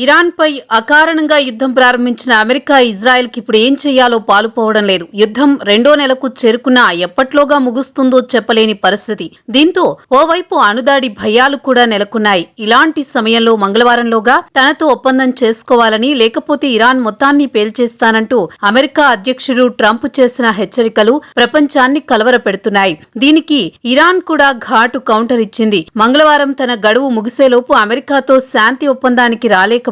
Iran పై అకారణంగా యుద్ధం ప్రారంభించిన అమెరికా ఇజ్రాయెల్ కి ఇప్పుడు ఏం చేయాలో పాలుపోవడం లేదు. యుద్ధం రెండో నెలకు చేరుకున్నా ఎప్పట్లోగా ముగుస్తుందో చెప్పలేని పరిస్థితి. దీంతో ఓవైపు అణుదాడి భయాలు కూడా నెలకొన్నాయి. ఇలాంటి సమయంలో మంగళవారంలోగా తనతో ఒప్పందం చేసుకోవాలని, లేకపోతే ఇరాన్ మొత్తాన్ని పేల్చేస్తానంటూ అమెరికా అధ్యక్షుడు ట్రంప్ చేసిన హెచ్చరికలు ప్రపంచాన్ని కలవరపెడుతున్నాయి. దీనికి ఇరాన్ కూడా ఘాటు కౌంటర్ ఇచ్చింది. మంగళవారం తన గడువు ముగిసేలోపు అమెరికాతో శాంతి ఒప్పందానికి రాలేకపోతే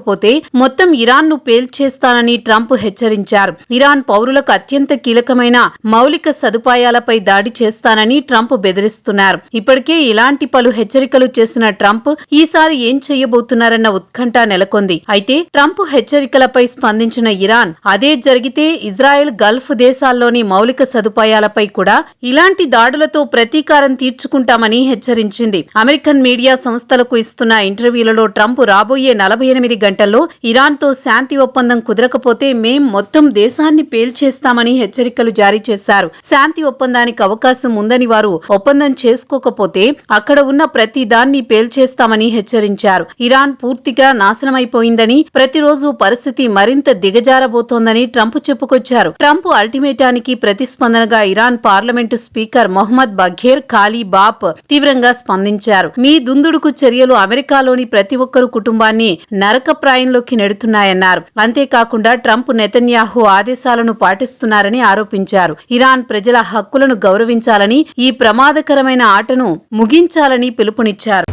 మొత్తం ఇరాన్ ను పేల్చేస్తానని ట్రంప్ హెచ్చరించారు. ఇరాన్ పౌరులకు అత్యంత కీలకమైన మౌలిక సదుపాయాలపై దాడి చేస్తానని ట్రంప్ బెదిరిస్తున్నారు. ఇప్పటికే ఇలాంటి పలు హెచ్చరికలు చేసిన ట్రంప్ ఈసారి ఏం చేయబోతున్నారన్న ఉత్కంఠ నెలకొంది. అయితే ట్రంప్ హెచ్చరికలపై స్పందించిన ఇరాన్ అదే జరిగితే ఇజ్రాయెల్ గల్ఫ్ దేశాల్లోని మౌలిక సదుపాయాలపై కూడా ఇలాంటి దాడులతో ప్రతీకారం తీర్చుకుంటామని హెచ్చరించింది. అమెరికన్ మీడియా సంస్థలకు ఇస్తున్న ఇంటర్వ్యూలలో ట్రంప్ రాబోయే 48 గంటల్లో ఇరాన్ తో శాంతి ఒప్పందం కుదరకపోతే మేం మొత్తం దేశాన్ని పేల్చేస్తామని హెచ్చరికలు జారీ చేశారు. శాంతి ఒప్పందానికి అవకాశం ఉందని, వారు ఒప్పందం చేసుకోకపోతే అక్కడ ఉన్న ప్రతి దాన్ని పేల్చేస్తామని హెచ్చరించారు. ఇరాన్ పూర్తిగా నాశనమైపోయిందని, ప్రతిరోజు పరిస్థితి మరింత దిగజారబోతోందని ట్రంప్ చెప్పుకొచ్చారు. ట్రంప్ అల్టిమేటానికి ప్రతిస్పందనగా ఇరాన్ పార్లమెంటు స్పీకర్ మొహమ్మద్ బఘేర్ కాలీబాఫ్ తీవ్రంగా స్పందించారు. మీ దుందుడుకు చర్యలు అమెరికాలోని ప్రతి ఒక్కరు కుటుంబాన్ని నరకప్రాయంలోకి నెడుతున్నాయన్నారు. అంతేకాకుండా ట్రంప్ నెతన్యాహు ఆదేశాలను పాటిస్తున్నారని ఆరోపించారు. ఇరాన్ ప్రజల హక్కులను గౌరవించాలని, ఈ ప్రమాదకరమైన ఆటను ముగించాలని పిలుపునిచ్చారు.